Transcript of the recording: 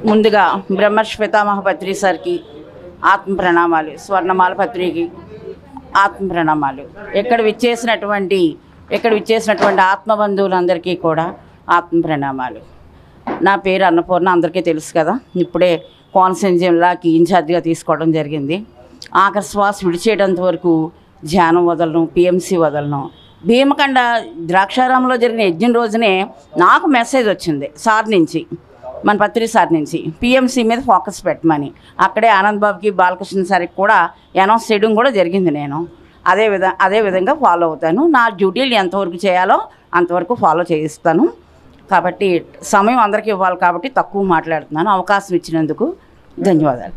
ముందుగా బ్రహ్మర్షి పితామహ పత్రి సార్కి ఆత్మ ప్రణామాలు, స్వర్ణమాల పత్రికి ఆత్మ ప్రణామాలు. ఇక్కడ విచ్చేసినటువంటి ఆత్మబంధువులందరికీ కూడా ఆత్మ ప్రణామాలు. నా పేరు అన్నపూర్ణ, అందరికీ తెలుసు కదా. ఇప్పుడే కోనసీమ జిల్లాకి ఇన్ఛార్జిగా తీసుకోవడం జరిగింది. ఆఖరి శ్వాస విడిచేటంత వరకు ధ్యానం వదలను, పిఎంసి వదలను. భీమకండ ద్రాక్షారామంలో జరిగిన యజ్ఞం రోజునే నాకు మెసేజ్ వచ్చింది సార్ నుంచి, మన పత్రి సార్ నుంచి, పిఎంసి మీద ఫోకస్ పెట్టమని. అక్కడే ఆనంద్ బాబుకి, బాలకృష్ణ సార్కి కూడా అనౌన్స్ చేయడం కూడా జరిగింది. నేను అదే విధంగా ఫాలో అవుతాను. నా డ్యూటీలు ఎంతవరకు చేయాలో అంతవరకు ఫాలో చేయిస్తాను. కాబట్టి సమయం అందరికీ ఇవ్వాలి కాబట్టి తక్కువ మాట్లాడుతున్నాను. అవకాశం ఇచ్చినందుకు ధన్యవాదాలు.